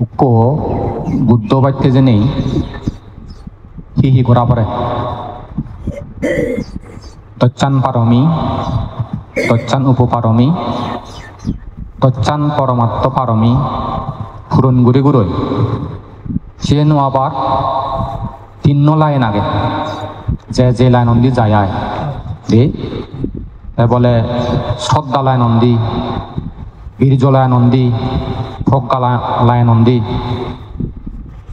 উক্কো বুদ্ধ বাক্যে যে নেই হি করা পরে তচ্চান পারমি তচ্চান উপপারমি তচ্চান পরমাত্ম পারমি ফুরন গুড়ি গুড়ই সে আবার তিন লাইন আগে যে লাইন অন্দি যায় আয় দে বলে শ্রদ্ধা লাইন অন্দি বীর্য লাইন অন্দি প্রজ্ঞা লাইন অন্দি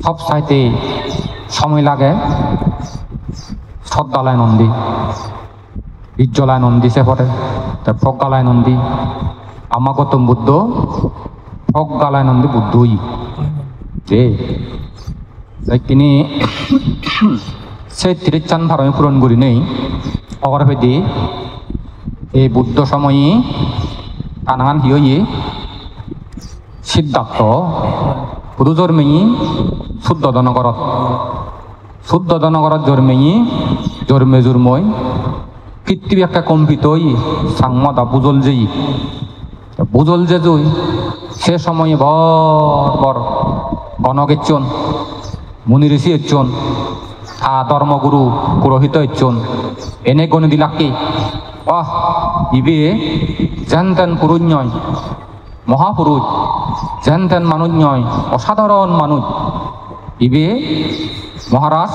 সব চাইতে সময় লাগে শ্রদ্ধা লাইন অন্দি বীর্য লাইন অন্দি সে পরে প্রজ্ঞা লাইন অন্দি আমার গৌতম বুদ্ধ প্রজ্ঞা লাইন অন্দি বুদ্ধই যে তিনি সেই 30 চান ভারমে পূরণ করি নেই অগরভেদি এই বুদ্ধ সময়ই আনান হিয়ে সিদ্ধার্থ পুরু জন্মেই শুদ্ধ জনগরত জন্মেই জন্মে জন্মই পৃথিবী একটা কম্পিত সাংমদা বুজল যে জই সে সময়ে বর গণকেচ্ছন মুনি ঋষি এচ্ছন ধর্মগুরু পুরোহিত এচ্ছন এনে গণি দিলাকি ইবে যেন তেন পুরুষ নয় মহাপুরুষ যেন তেন মানুষ নয় অসাধারণ মানুষ ইবে মহারাজ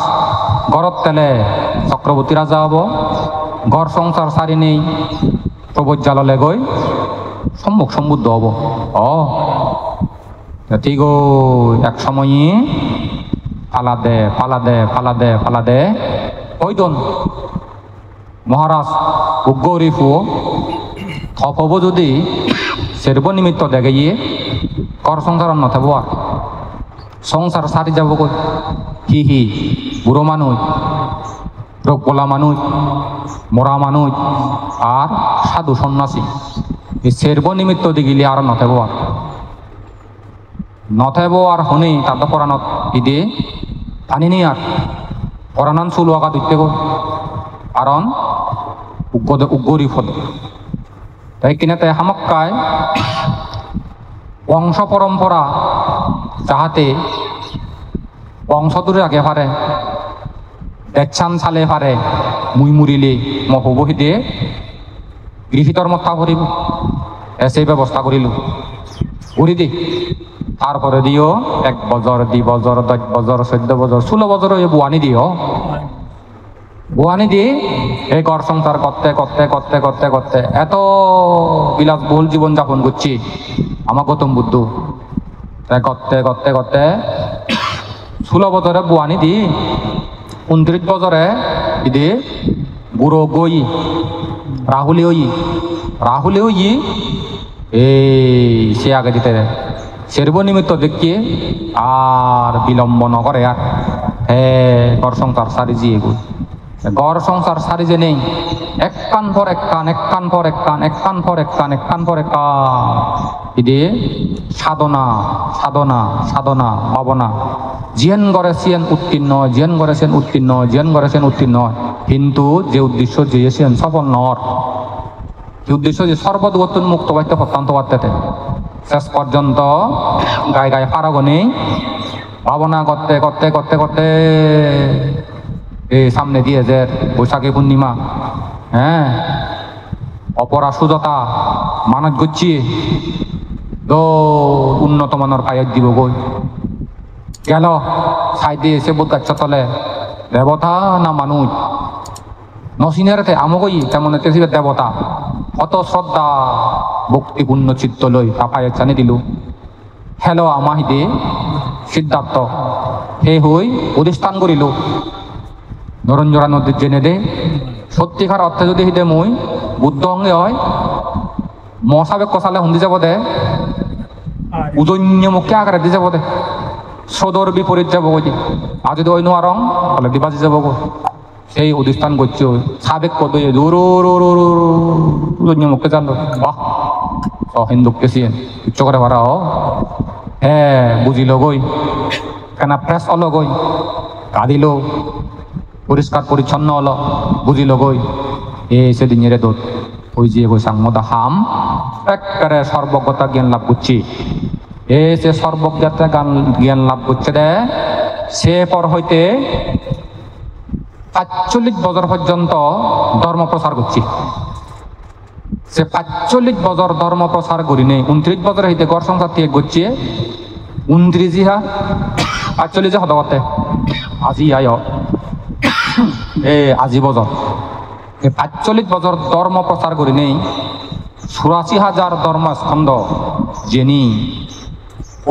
গরত তেলে চক্রবর্তী রাজা হব ঘর সংসার সারি নেই প্রবজ্জাললে গই সম্মুখ সম্বুদ্ধ হব ঠিক এক সময়ে ফালা দে ওইদন মহারাজ উগ্গরিফু থপব যদি সেরব নিমিত্ত দেখে গিয়ে কর সংসার নথাব আর সংসার সারি যাব কই হি বুড়ো মানুষ রোগ বলা মানুষ মরা মানুষ আর সাধু সন্ন্যাসী এই সেরব নিমিত্ত দিগিলে আর নথেব আর হনে তাদের পরাণত ইদে টানি নি আর পরাণান চুলো আগা দিতে গো কারণ উগ্গরি ফদ তাই কিনা তাই হামক্কায় বংশ পরম্পরা যাহাতে বংশ দূরে আগে পারে দেখছান চালে পারে মুই মুরিলে মহবহি দিয়ে গৃহীতর মতা করিব সেই ব্যবস্থা করিল করি দি তারপরে দিও 1 বছর 2 বছর 10 বছর 14 বছর 16 বছর বুয়ানি দিও বুয়ানি দিয়ে এই ঘর সংসার করতে এত বিলাসবহুল জীবন যাপন করছি আমার গৌতম বুদ্ধ করতে 16 বছরে বুয়ানি দি 29 বছরে ইদি বুড়ো গই রাহুলে ওই এই সে আগে দিতে সেরব নিমিত্ত দেখিয়ে আর বিলম্ব নকরে আর ঘর সংসার সারি জিয়ে গই ঘর সংসার সারি যে নেই এক কান পর এক কান ইদে সাধনা ভাবনা জিয়ান গড়েছেন উত্তীর্ণ কিন্তু যে উদ্দেশ্য যেয়েছেন সফল নর যে উদ্দেশ্য যে সর্বদগতন মুক্ত বাড়তে প্রত্যন্ত বাড়তে শেষ পর্যন্ত গায়ে পারাগনে ভাবনা করতে এই সামনে দিয়ে যে বৈশাখী পূর্ণিমা অপরা সুজতা মানত গচ্ছি উন্নত মানের পায়ত দিব গই গেল সাইডে এসে বোধ গাছ তলে দেবতা না মানুষ নসিনের আমগই তেমন দেবতা অত শ্রদ্ধা ভক্তিপূর্ণ চিত্ত লই পাপায় জানি দিল হেলো আমাহিদে সিদ্ধার্থ হে হই অধিষ্ঠান করিল নরঞ্জরা নদীর জেনে দে সত্যিকার অর্থে যদি হিদে মই বুদ্ধ অঙ্গে হয় মশাবে কষালে হুন্দি যাব দে উদন্য মুখে আকারে দি যাব দে সদর বিপরীত যাব গই আর যদি অন্য আরং তাহলে দিবাজি যাব গো সেই অধিষ্ঠান করছে সাবেক কত উদন্য মুখে জানলো বাহ হিন্দুকে সিয়েন উচ্চ করে ভাড়া বুঝিল গই কেনা ফ্রেশ হলো গই কাঁদিল পরিষ্কার পরিচ্ছন্ন হলো বুঝিল গই সেদিন এর দোধ ওই যে গই সাংমদা হাম একবারে সর্বজ্ঞতা জ্ঞান লাভ করছি এ যে সর্বজ্ঞাতে জ্ঞান লাভ করছে দে সে পর হইতে ৪৫ বছর পর্যন্ত ধর্ম প্রচার করছি। সে ৪৫ বছর ধর্ম প্রচার করি নেই, ২৯ বছর হইতে ঘর সংসার থেকে করছে ২৯ হা ৪৫ হতে করতে আজি আয় এ আজি বছর ৪৫ বছর ধর্ম প্রচার করি নেই ৮৪,০০০ ধর্মস্কন্ধ জেনি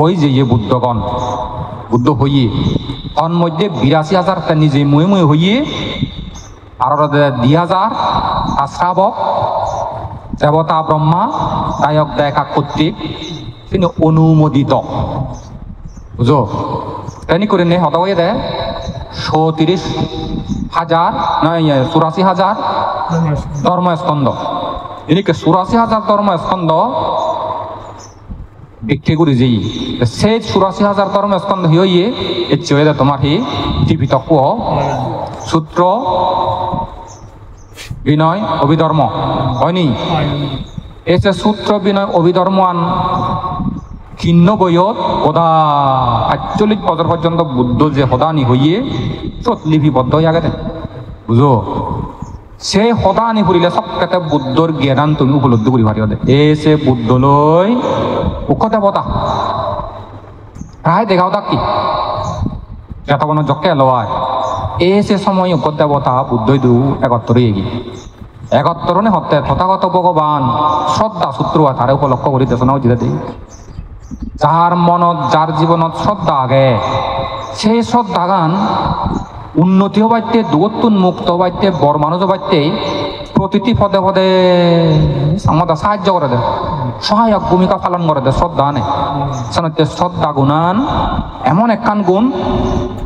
ওই যে বুদ্ধগণ বুদ্ধ হইয়ে তন মধ্যে ৮২,০০০ তা নিজে মুয়ে মুয়ে হইয়ে আর ২,০০০ শ্রাবক দেবতা ব্রহ্মা দায়ক দায়িকা কর্তৃক তিনি অনুমোদিত বুঝো তাই করে নে হতা হয়ে দেয় ৩৬,০০০ নয় ৮৪,০০০ ধর্মস্কন্ধ এদিকে ৮৪,০০০ ধর্মস্কন্ধ বিক্রি করে যেই সেই ৮৪,০০০ ধর্মস্কন্ধ হইয়ে এর চেয়ে তোমার হি টিভিতক সূত্র বিনয় অভিধর্ম হয়নি এসে সূত্র বিনয় অভিধর্মান খিন্ন বইয়ত সদা ৪৫ বছর পর্যন্ত বুদ্ধ যে সদানি হইয়ে চত লিপিবদ্ধ হইয়া গেছে বুঝো সেই সদানি ফুরিলে সবকেতে বুদ্ধর জ্ঞান তুমি উপলব্ধি করি পারি এসে বুদ্ধ লই উক্ষ দেবতা প্রায় দেখাও তাক কি যত কোনো জকে লওয়ায় এসে সময় উক্ষ দেবতা বুদ্ধই দু একত্তরে এগি একত্তরণে হতে তথাগত ভগবান শ্রদ্ধা সূত্র তারে উপলক্ষ করি দেশনাও জিতে দিই যার মনত যার জীবনত শ্রদ্ধা আগে সেই শ্রদ্ধা গান উন্নতি হবাইতে দূরত্বন মুক্ত হবাইতে বড় মানুষ হবাইতে প্রতিটি পদে পদে আমাদের সাহায্য করে দেয় সহায়ক ভূমিকা পালন করে দেয় শ্রদ্ধা নে সানতে শ্রদ্ধা গুণান এমন একখান গুণ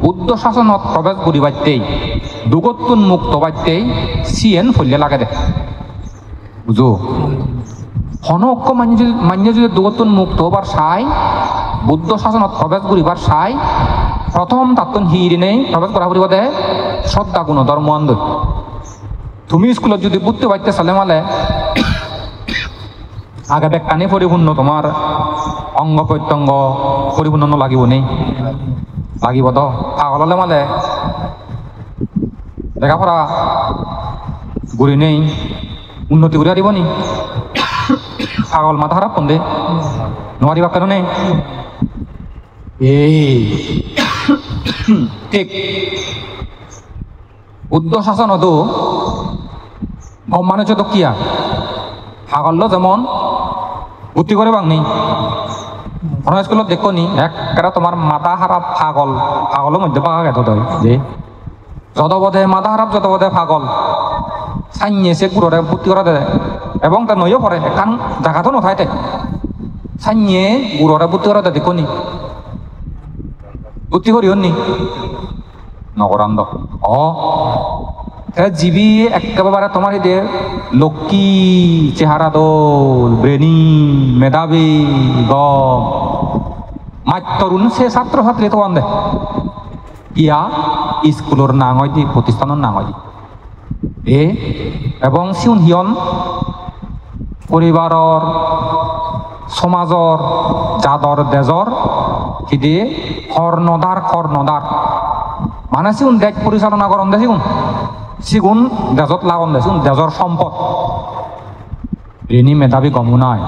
বুদ্ধ শাসনত প্রবেশ করি বাইতেই দূরত্বন মুক্ত বাইতেই সিএন ফলিয়ে লাগে দে বুঝো হনক্য মান্য যদি দূরত্বন মুক্ত হবার চাই বুদ্ধ শাসনত প্রবেশ করিবার চাই প্রথম তাত্তন হিরি নেই প্রবেশ করা পড়িব দে শ্রদ্ধা গুণ ধর্ম আন্দ তুমি স্কুলত যদি বুঝতে পারতে চালে মালে আগে বেকানি পরিপূর্ণ তোমার অঙ্গ প্রত্যঙ্গ পরিপূর্ণ লাগিব নেই লাগিব তো পাগল হলে মালে লেখাপড়া ঘুরি নেই উন্নতি করে দিব নি পাগল মাথা খারাপ কোন দে নোৱাৰিবা কারণে এই ঠিক বুদ্ধ শাসনতো মানুষ তো কিয়া পাগল যেমন বুদ্ধি করে বাংনি স্কুলত দেখো নি একটা তোমার মাথা খারাপ পাগল পাগলের মধ্যে পাওয়া গেত যে যত বোধে মাথা খারাপ যত বোধে পাগল সাইনিয়েছে গুড়রে বুদ্ধি করে দেয় এবং তার নইও পড়ে কারণ জায়গাতো নথাইতে সাইনিয়ে গুড়রে বুদ্ধি করে দেয় দেখো নি বুদ্ধি করিও নি নগরান্দ জীবী একেবারে তোমার এদের লক্ষ্মী চেহারা দোল ব্রেনি মেধাবী গম মাতরুণ সে ছাত্র ছাত্রী তো আন্দে ইয়া স্কুলের নাং হয় দি প্রতিষ্ঠানের নাং হয় দি এবং সিউন হিয়ন পরিবারর সমাজর জাদর দেজর হিদে কর্ণধার মানে সিউন দেশ পরিচালনা করন দে সিগুন দেজত লাগন দে সিগুন দেজর সম্পদ ঋণী মেধাবী গমু নাই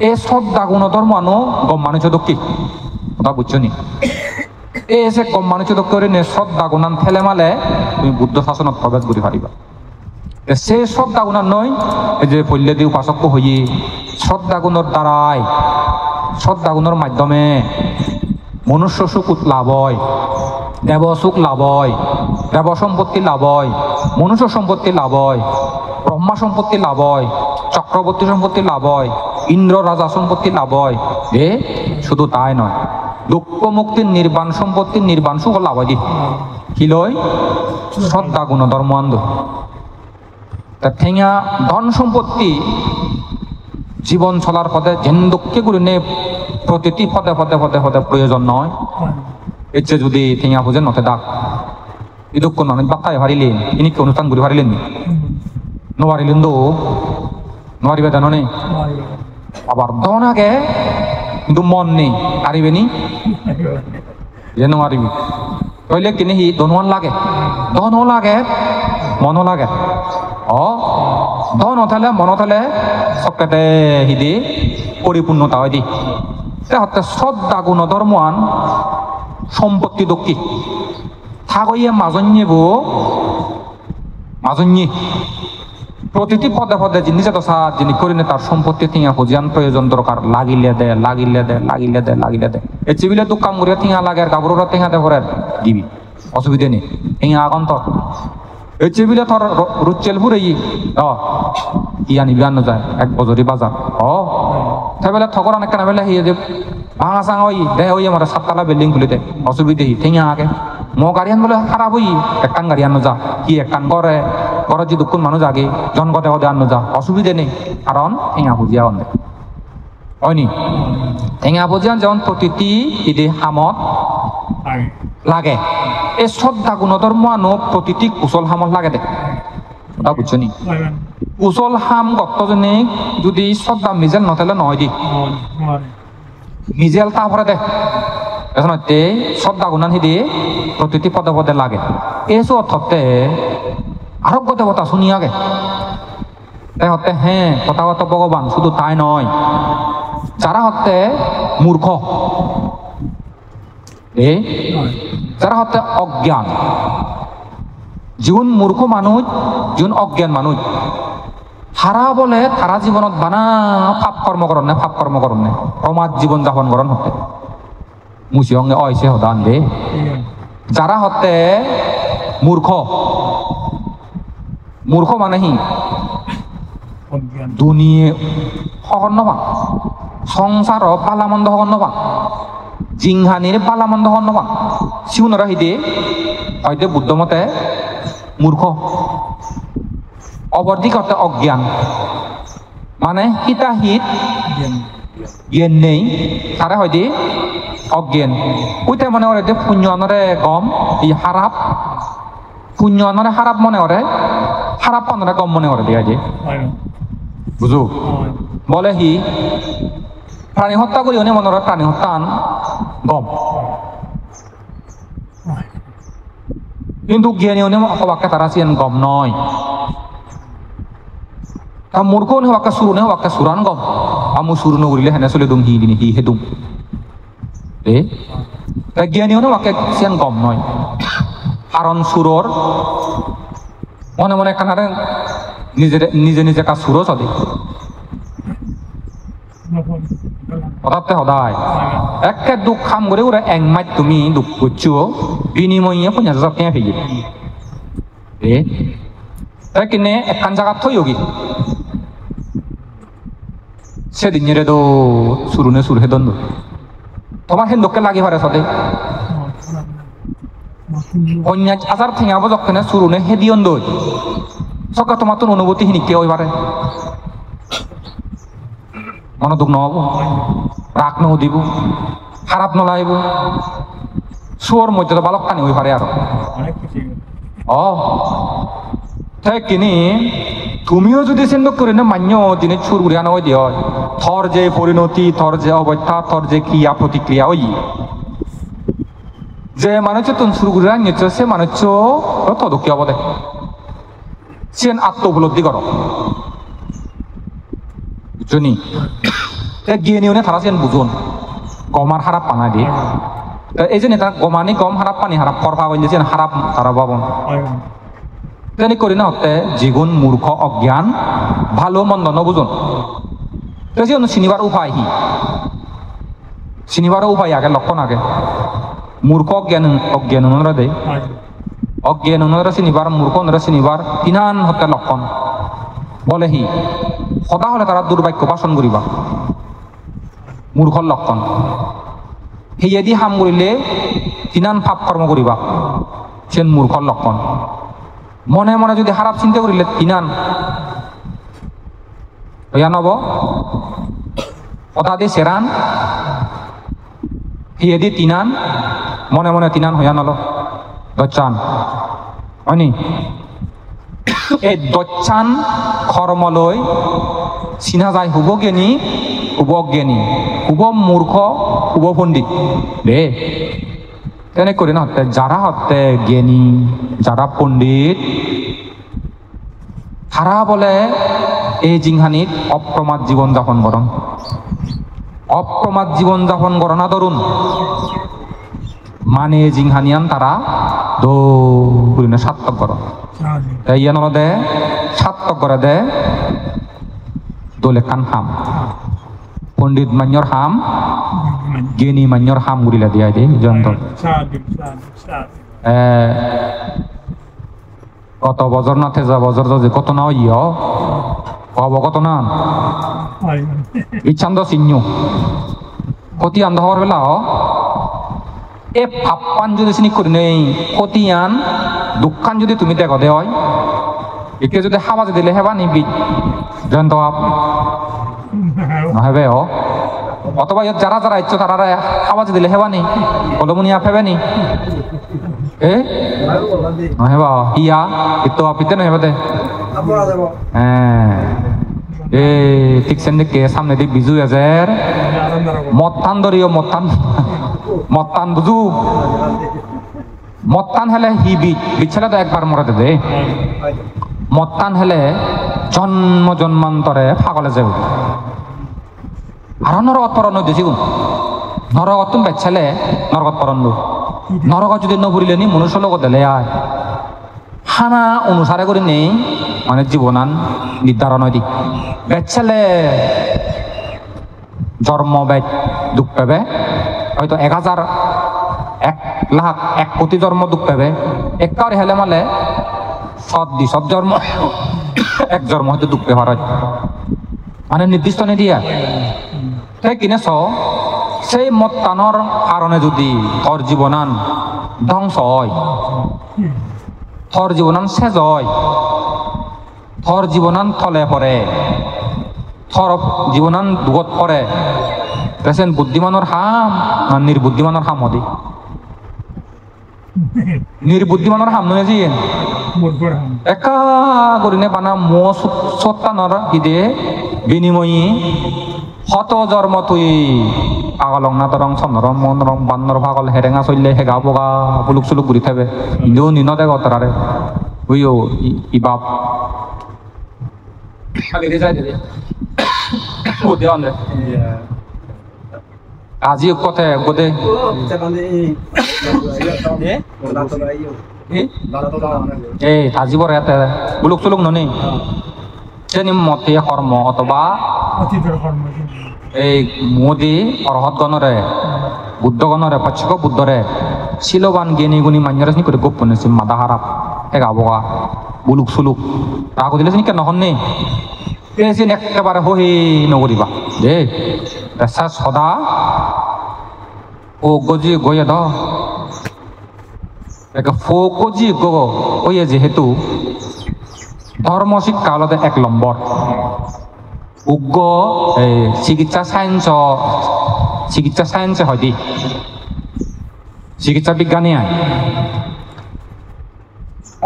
এই শ্রদ্ধা গুণধর মানুষ গম মানুষ দক্ষি কথা বুঝছো নি এই এসে গম মানুষ দক্ষরে নে শ্রদ্ধা গুণান ফেলে মালে তুমি বুদ্ধ শাসনত প্রবেশ করি পারিবা সেই শ্রদ্ধা গুণার নয় এই যে পল্লে দি উপাসক হইয়ে শ্রদ্ধা গুণর দ্বারাই শ্রদ্ধা গুণর মাধ্যমে মনুষ্য সুখ লাভ হয় দেব সুখ লাভ হয় দেব সম্পত্তি লাভ হয় মনুষ্য সম্পত্তি লাভ হয় ব্রহ্মা সম্পত্তি লাভ হয় চক্রবর্তী সম্পত্তি লাভ হয় ইন্দ্র রাজা সম্পত্তি লাভ হয় শুধু তাই নয় দুঃখ মুক্তির নির্বাণ সম্পত্তির নির্বাণ সুখ লাভ হয় দি কি লয় শ্রদ্ধা গুণ ধর্ম আন্দ ঠেঙা ধন সম্পত্তি জীবন চলার পথে যেন দুঃখে গুলি নে প্রতিটি পদে পদে পদে পদে প্রয়োজন নয় এর চেয়ে যদি ঠেঙা বুঝে নথে ডাক এই দুঃখ নয় বাক্তায় হারিলেন ইনি কি অনুষ্ঠান ঘুরে হারিলেন নি নোৱাৰিলেন তো নোৱাৰিবা জানো নে আবার ধন আগে কিন্তু মন নেই পারিবে নি যে নোৱাৰিবি কইলে কিনে হি ধনৱান লাগে ধনো লাগে মনো লাগে ধন হলে মন হলে চকেতে হিদি পরিপূর্ণতা হয় দি হতে শ্রদ্ধা গুণ ধর্মান সম্পত্তি দক্ষি থাকইয়ে মাজন্যে প্রতিটি পদে পদে জিনিস দশা যিনি করিনে তার সম্পত্তি থিয়া হুজিয়ান প্রয়োজন দরকার লাগিলে দে এই চিবিলে তো কাম করিয়া থিয়া লাগে আর কাপড়রা থিয়া দে পরে দিবি অসুবিধা নেই থিয়া আগন্তর এই চিবিলে থর রুচেল ফুরে ইয়া নিবি আনো যায় এক বজরি বাজার সেবেলে ঠগর অনেক কেনা বেলে হিয়ে যে ভাঙা চাঙা ওই দেহ ওই আমার 7 তলা বিল্ডিং খুলিতে অসুবিধা থিয়া আগে মো গাড়ি আন বলে খারাপ হই একখান গাড়ি আনো যা কি একখান করে ঘরের যে দুঃখ মানুষ আগে জনগতে হতে আনো যা অসুবিধে নেই কারণ ঠেঙা ভুজিয়া অনেক হয়নি ঠেঙা ভুজিয়ান যেমন প্রতিটি ঈদে হামত লাগে এই শ্রদ্ধা গুণধর্ম আনো প্রতিটি কুশল হামত লাগে দে ওটা বুঝছো নি কুশল হাম গত্তজনিক যদি শ্রদ্ধা মিজেল নথেলে নহয় দি মিজেল তারপরে দে এখন শ্রদ্ধা গুণান হিদি প্রতিটি পদে পদে লাগে এইসব অর্থতে আরোগ্য দেবতা শুনি আগে তাই হতে হ্যাঁ কথাগত ভগবান শুধু তাই নয় যারা হতে মূর্খ যারা হতে অজ্ঞান যিন মূর্খ মানুষ যিন অজ্ঞান মানুষ হারা বলে তারা জীবনত বানা পাপ কর্ম করন নে প্রমাদ জীবন যাপন করন হতে মুসি অঙ্গে অয়সে হদান দে যারা হতে মূর্খ মানে হি দুনিয়ে হকন নবা সংসার পালামন্দ হকন নবা জিংহানির পালামন্দ হকন নবা সিউনরা হিদে হয়তো বুদ্ধ মতে মূর্খ অবর্ধিক অর্থে অজ্ঞান মানে হিতাহিত জ্ঞান নেই তারা হয়তো অজ্ঞান ওইটা মনে করে পুণ্য আনরে গম ই হারাপ পুণ্য আনরে হারাপ মনে করে হারাপ আনরে গম মনে করে দিয়া যে বুঝু বলে হি প্রাণী হত্যা করি অনেক মনে করে প্রাণী হত্যা আন গম কিন্তু জ্ঞানী অনেক হবাক্কে তারা চিন গম নয় মূর্খ নে হবাক্কে সুর নে হবাক্কে সুরান গম আমু সুর নগরিলে হেনে চলে দুম হি দিনি হি হেদুম জ্ঞানী হনে হবাক্কে চিন গম নয় কারণ সুরর মনে মনে কানারে নিজে কাজ সুরও চলে হঠাৎ সদায় একে দুঃখ খাম করে ওরা এক মাইত তুমি দুঃখ করছো বিনিময়ে 50,000 টাকা ফেলে তাই কিনে একখান জায়গা থই হোক সেদিন তো সুরুনে সুর হে দন্ড তোমার হেন দোকে লাগি পারে সদে 50,000 ঠেঙাব যখন সুরুনে হে দিয়ন দই সকা তোমার তো অনুভূতি হিনিকে ওই পারে মনে দুঃখ নহব রাগ নহদিব খারাপ নলাইব সুর মধ্যে তো বালক কানি হয়ে পারে আর কিনি তুমিও যদি চিন্তা করে না মান্য দিনে সুর উড়িয়া নয় দিয় থর যে পরিণতি থর যে অবস্থা থর যে ক্রিয়া প্রতিক্রিয়া ওই যে মানুষ তুমি সুর উড়িয়া নিচ্ছ সে মানুষ তদকি হব দে সে আত্ম উপলব্ধি কর বুঝনি গিয়ে নিও তারা যেন বুঝুন গমার হারাপ পানা দিয়ে এই যে তারা গমানি গম হারাপ পানি হারাপ করবা বললে যেন হারাপ তারা পাবন তেনে করি না হতে জীবন মূর্খ অজ্ঞান ভালো মন্দ নবুঝুন যেন চিনিবার উপায় চিনিবার উপায় আগে লক্ষণ আগে মূর্খ অজ্ঞান অনুরা দেয় অজ্ঞান অনুরা চিনিবার মূর্খ অনুরা চিনিবার তিনান হতে লক্ষণ বলে সদা হলে তারা দুর্ভাগ্য ভাষণ করিবা মূর্খর লক্ষণ সেয়েদি হাম করিলে তিনান পাপ কর্ম করিবা সে মূর্খর লক্ষণ মনে মনে যদি খারাপ চিন্তা করিলে তিনান হইয়া নব কথা দিয়ে সেরান সেয়েদি তিনান মনে মনে তিনান হইয়া নল দচ্চান হয়নি এই দচ্চান কর্মলৈ চিনা যায় হুব জ্ঞানী হুব অজ্ঞানী খুব মূর্খ খুব পণ্ডিত রে তেনে করে না হতে যারা হতে জ্ঞানী যারা পণ্ডিত তারা বলে এই জিংহানিত অপ্রমাদ জীবন যাপন করন অপ্রমাদ জীবন যাপন করো না ধরুন মানে জিংহানিয়ান তারা দৌড়িনে সার্থক করো তাই ইয়ান দে সার্থক করে দে দোলে কান হাম পণ্ডিত মান্যর হাম জ্ঞানী মান্যর হাম গুলিলা দিয়া দে যন্ত্র কত বছর না থেজা বছর যে কত না ইয় কব কত না ইচ্ছান্দ চিহ্ন ক্ষতি আন্ধ হওয়ার বেলা এ পাপ্পান যদি চিনি করি নেই ক্ষতিয়ান দুঃখান যদি তুমি দেখো দে হয় একে যদি হাবাজে দিলে হেবা নিবি জয়ন্ত নহবে অথবা ইয়াত যারা যারা ইচ্ছ তারা হাবাজে দিলে হেবা নি কলমুনিয়া ফেবে নি এ নহবা ইয়া ইতো আপিতে নহবা দে হ্যাঁ এ ঠিক সেদিকে সামনে দিয়ে বিজু এজের মত্তান ধরিও মত্তান বুঝু মত্তান হেলে হি বিচ্ছেলে তো একবার মরে দে মত্তান হেলে জন্ম জন্মান্তরে ফাগলে যাও আর নরকত পরণ দিছি নরকত তুমি বেচ্ছেলে নরকত পরণ নরকত যদি নপুরিলে নি মনুষ্য লগত দিলে আয় হানা অনুসারে করে নেই মানে জীবনান নির্ধারণ হয় দি বেচ্ছেলে জন্ম বেদ দুঃখ পাবে হয়তো 1000 1 লাখ 1 কোটি জন্ম দুঃখ পাবে একার হেলে মালে সব জন্ম এক জন্ম হয়তো দুঃখ পেবার হয় মানে নির্দিষ্ট নিদিয়া তাই কিনে সেই মত্তানোর কারণে যদি তোর জীবনান ধ্বংস হয় তোর জীবনান শেষ হয় তোর জীবনান থলে পড়ে তোর জীবনান দুগত পড়ে পেছেন বুদ্ধিমানৰ হাম না নির্বুদ্ধিমানৰ হাম হদি নির্বুদ্ধিমানৰ হাম নয় জি একা করিনে বানা মো সত্তানৰ হিদে বিনিময়ী শত জন্ম তুই পাগলং না তরং চন্দরম মনরম বান্নর পাগল হেরেঙা চললে হেগা বগা বুলুক চুলুক ঘুরি থাকবে ইন্দিও নিন দে গতরারে বুঝো ই বাপ খালি রে যাই দে ও দেওয়ান দে আজি কথা গোদে এই আজি বড় এতে বুলুক চুলুক ননি যেনি মতে কর্ম অথবা এই মোদী অরহত গণরে বুদ্ধ গণরে পশ্চিক বুদ্ধরে শিলবান জ্ঞানী গুণী মান্যরে চিনি করে গোপন মাদা হারাপ এগা বগা বুলুক চুলুক তাকে দিলে চিনি কেন নহননি এসিন একেবারে হহি নকরিবা দে পেশা সদা ও গজি গয়ে দ ফো গজি গয়ে যেহেতু ধর্ম শিক্ষা হল 1 নম্বর উগ্র চিকিৎসা সায়েন্স হয় দি চিকিৎসা বিজ্ঞানী আয়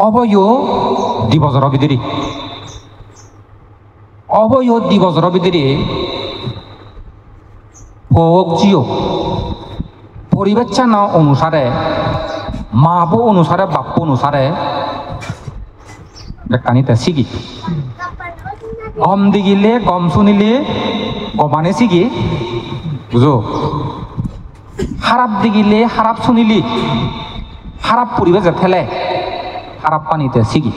অবয় 2 বছর ভিতরে অবয় 2 বছর ভিতরে ভোগ জিও পরিবেচনা অনুসারে মাবো অনুসারে বাপ্য অনুসারে কানিতে শিখি গম দিগিলে গম শুনিলে গমানে শিখি বুঝো খারাপ দিগিলে খারাপ শুনিলি খারাপ পরিবেশে ফেলে খারাপ পানিতে শিখি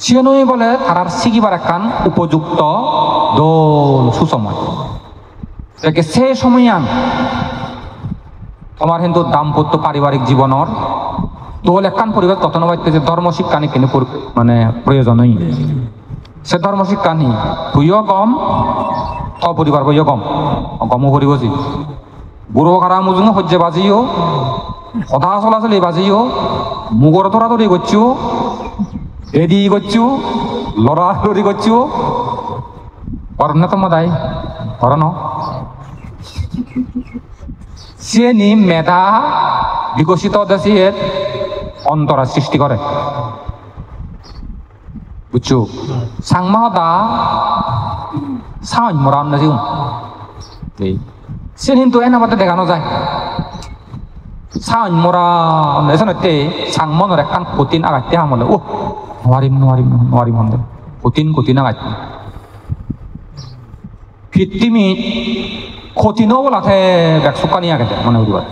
সিয়নই বলে তারার শিখিবার একখান উপযুক্ত দোল সুসময় দেখে সে সময় আন তোমার কিন্তু দাম্পত্য পারিবারিক জীবনের দোল একখান পরিবেশ তখন হইতে যে ধর্ম শিক্ষা নি কিন্তু মানে প্রয়োজনই সে ধর্ম শিক্ষা নি তুইও গম তো পরিবার বইও গমও করি বসি বুড়ো খারা মুজুঙে সহ্যে বাজিও সদা চলাচলি বাজিও মুগর তরাতরি করছো এদি করছো লড়ালড়ি করছো করেন না তোমার দায় করেন সে নি মেধা বিকশিত দেশের অন্তরা সৃষ্টি করে বুঝছো সাংমাহদা সাইন মরাম না জিউন এই সেন কিন্তু এনা মতে দেখানো যায় সাইন মরা নেসনতে সাংমনর একখান কঠিন আগাইতে আমলে ও নোয়ারিম হন্দে কঠিন আগাইতে পৃথিবী কঠিনও বলাতে ব্যাগ সুকানি আগাইতে মনে করিবার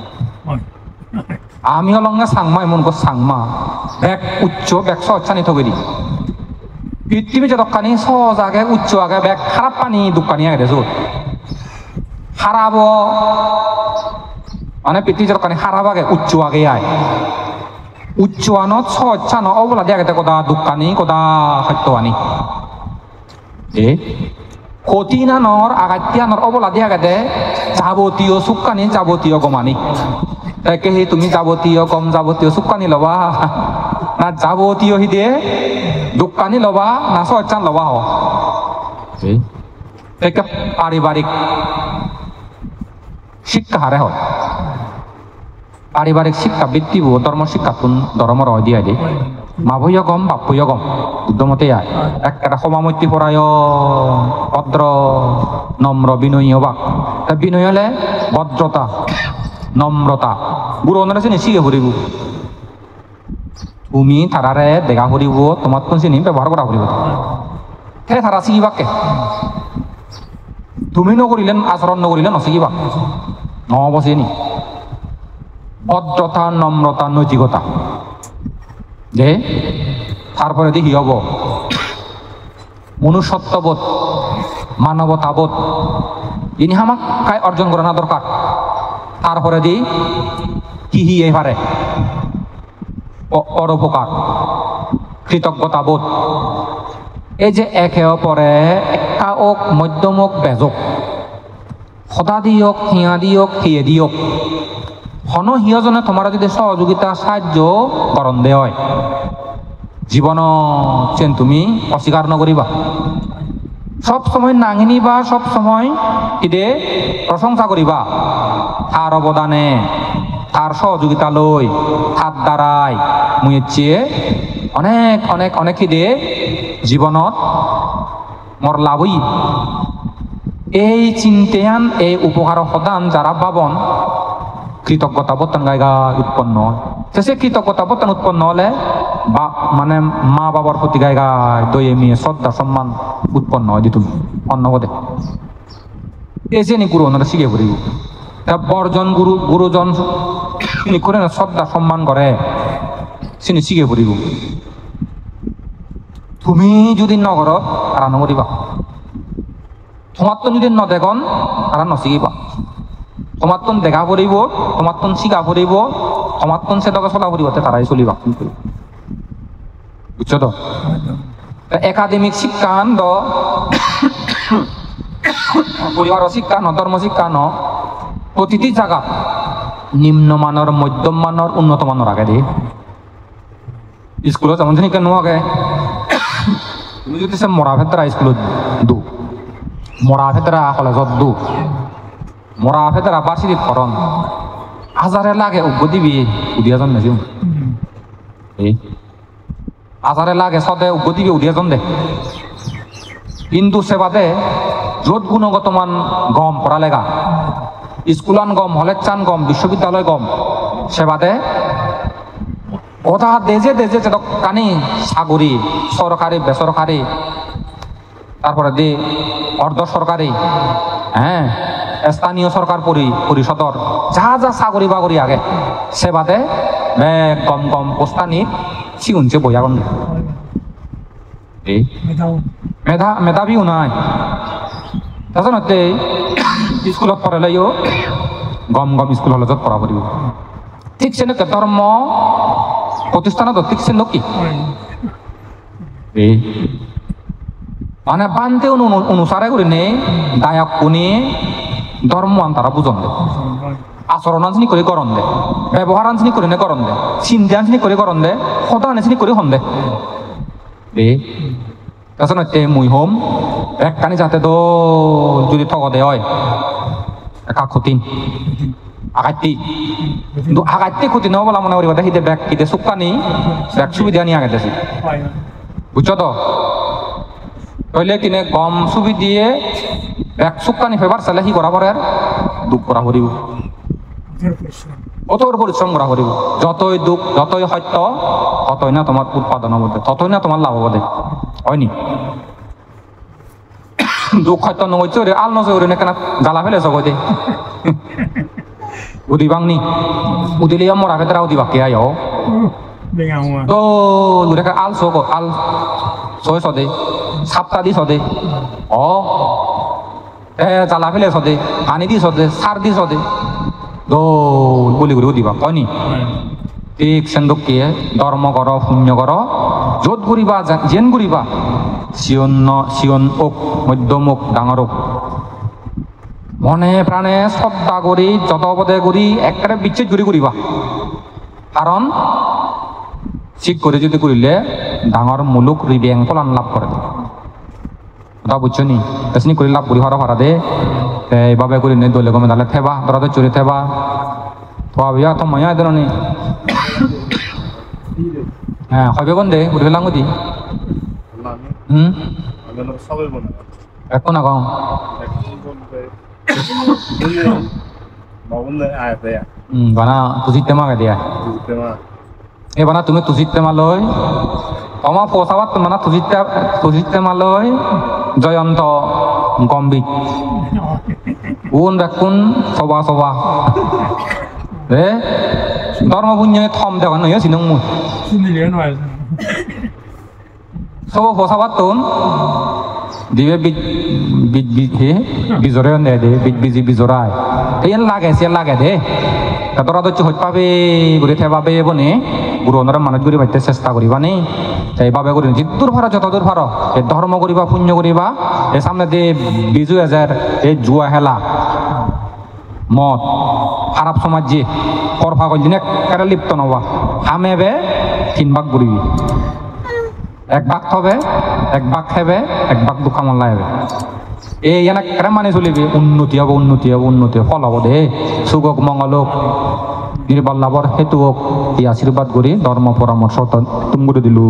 আমি হলঙ্গা সাংমা এমন কো সাংমা ব্যাগ উচ্চ ব্যাগ সচ্ছানি থগেরি পৃথিবী যতখানি সহজ আগে উচ্চ আগে ব্যাগ খারাপ পানি দোকানি আগে যত খারাপ মানে পৃথিবী যতখানি খারাপ আগে উচ্চ আগে আয় উচ্চ আনত সচ্ছান অবলা দিয়ে আগে কদা দোকানি কদা সত্য আনি এ কঠিনানর আগাত্যানর অবলা দিয়ে আগে যাবতীয় সুকানি যাবতীয় গমানি তাকে হে তুমি যাবতীয় কম যাবতীয় সুকানি লবা না যাবতীয় হি দিয়ে দোকানি লবা না সচ্ছান লবা হ তাকে পারিবারিক শিক্ষা হারে হয় পারিবারিক শিক্ষা বৃত্তিব ধর্ম শিক্ষা তুন ধর্মর হয় দিয়ে দে মা ভৈয় গম বাপ ভৈয় গম বুদ্ধমতে আয় একটা সমামৈত্রী পরায় ভদ্র নম্র বিনয়ী হবা তা বিনয় হলে ভদ্রতা নম্রতা বুড়ো অন্যরা চিনি শিখে ফুরিব তুমি তারারে দেখা ফুরিব তোমার তো চিনি ব্যবহার করা ফুরিব হে তারা শিখিবাকে তুমি নকরিলে আচরণ নকরিলে নশিকিবা নবসেনি ভদ্রতা নম্রতা নৈতিকতা যে তারপরে দেখি হব মনুষ্যত্ববোধ মানবতাবোধ ইনি আমাক কাই অর্জন করা না দরকার তারপরে দি কি এবারে পরোপকার কৃতজ্ঞতাবোধ এই যে একে অপরে একা ওক মধ্যমক বেজক সদা দিয়ক হিয়া দিয়ক হিয়ে দিয়ক হন হিয়জনে তোমার যদি সহযোগিতা সাহায্য করণ দে হয় জীবন চেন তুমি অস্বীকার নকরিবা সব সময় নাঙিনি বা সব সময় ইদে প্রশংসা করিবা তার অবদানে তার সহযোগিতা লই তার দ্বারাই মুই চেয়ে অনেক অনেক অনেক ইদে জীবনত মোর লাভই এই চিন্তায়ান এই উপকার সদান যারা ভাবন কৃতজ্ঞতা বোধন গায়গা উৎপন্ন সে কৃতজ্ঞতা বোধন উৎপন্ন হলে বা মানে মা বাবার প্রতি গায়গা দয়ে মিয়ে শ্রদ্ধা সম্মান উৎপন্ন হয় দিত অন্য বোধে এই যে গুরু ওনারা শিখে পড়িব তা বর্জন গুরুজন তিনি করে না শ্রদ্ধা সম্মান করে তিনি শিখে পড়িব তুমি যদি নগর আর নকরিবা তোমার তো যদি নদেখন আর নশিকিবা তোমার তো দেখা পড়িব তোমার তো শিখা পড়িব তোমার তো সেটাকে চলা পড়িব তারাই চলিবা বুঝছো তো একাডেমিক শিক্ষা পরিবার শিক্ষা ধর্ম শিক্ষা প্রতিটি জায়গা নিম্নমানের মধ্যম মানের উন্নত মানের আগে দে স্কুলত যেমন কেন আগে তুমি যদি সে মরা ভেতরা স্কুলত দু মরা ভেতরা কলেজত দু মরা ভেতরা বার্ষিক করণ হাজারে লাগে উগ্র দিবি উদিয়াজন নেজিও এই হাজারে লাগে সদে উগ্র দিবি উদিয়াজন দে কিন্তু সেবাদে যত গুণগত মান গম পড়ালেগা স্কুলান গম হলে চান গম বিশ্ববিদ্যালয় গম সেবাদে ওটা দেজে দেজে কানি সাগরি সরকারি বেসরকারি তারপরে দে অর্ধ সরকারি হ্যাঁ স্থানীয় সরকার পরিষদর যা যা চাকরি বাকরি আগে সেবাদে গম গম পোস্তানি সিউনছে বইয়াগন মেধাবীও নাই তাছাড়া স্কুলত পড়ালেও গম গম স্কুল হলে যত পড়া পড়িব ঠিক সেনেকে ধর্ম প্রতিষ্ঠানত ঠিক সে কি মানে বানতে অনুসারে করি নে দায়ক কোনে ধর্ম তারা বুঝন দে আচরণ আনসিনি করে করন দে ব্যবহার আনসিনি করে নে করন দে চিন্তা আনসিনি করে করন দে সদা আনসিনি করে হন দে তাছাড়া মুই হোম এক কানি যাতে তো যদি ঠগ দে হয় একা ক্ষতি আগাইতি কিন্তু আগাইতে ক্ষতি ন বলা মনে করিবা দেখিতে ব্যাগ কিতে সুকানি ব্যাগ সুবিধা নিয়ে আগাইতেছি বুঝছো তো হইলে কিনে গম ছবি দিয়ে এক চুক্কানি ফেবার চালে সি করা পরে আর দুঃখ করা করিব কঠোর পরিশ্রম করা করিব যতই দুঃখ যতই সত্য ততই না তোমার উৎপাদন হবে ততই না তোমার লাভ হবে হয়নি দুঃখ সত্য নগৈছে আল নজরে কেন জ্বালা ফেলে জগতে উদিবাংনি উদিলে মরা ভেতরা উদিবাকে আয় তো উড়ে আল সো আল সয় সদে সাপটা দি সদে ও জ্বালা ফেলে সদে পানি দি সদে সার দি সদে দোল বলি করে দিবা কয়নি ঠিক সেন্দুককে ধর্ম কর পুণ্য কর য'ত ঘুরিবা যেন ঘুরিবা শিয়ন ওক মধ্যম ওক ডাঙর ওক মনে প্রাণে শ্রদ্ধা করি যত পদে করি একেবারে বিচ্ছেদ ঘুরি করিবা কারণ ঠিক করে যদি করিলে ডাঙর মুলুক রিবেং ফলান লাভ করে কথা বুঝছো নি তেসনি করে লাভ করি হরা ভাড়া দে এইভাবে করি নে দলে গমে দালে থেবা তোরা তো চুরি থেবা থোয়া বিয়া তো মায়া দেন নি হ্যাঁ হবে কোন দে উঠে লাঙ্গু দি এখন না কম বানা তুজিত তেমা গে দিয়া এ বানা তুমি তুজিত তেমা লই অমা পচাবাত মানে তুজিত তেমা লই জয়ন্ত গম্বিত উন বেকুন সবা সবা রে ধর্ম পুণ্য থম দেওয়া নয় সিনং মুই সব পচাবাত তুন দিবে বিজরে দে দে বিজি বিজরাই এই লাগে দে তোরা তো হইত পাবে ঘুরে থেবাবে বনে বুড়োনরা মানুষ ঘুরি বাইতে চেষ্টা করিবা নি এইভাবে করি যিদূর ভাড়া যত দূর ভাড়া এই ধর্ম করিবা পুণ্য করিবা এই সামনে দিয়ে বিজু এজার এই জুয়া হেলা মদ খারাপ সমাজ যে করফা করলি একেবারে লিপ্ত নবা হামেবে 3 ভাগ ঘুরিবি 1 ভাগ হবে 1 ভাগ খেবে 1 ভাগ দুঃখামল লাগবে এই এনে মানে চলিবি উন্নতি হবে ফল হব দে সুগক মঙ্গলক নির্বাল লাভর হেতু হোক এই আশীর্বাদ করি ধর্ম পরামর্শ তুমি দিলু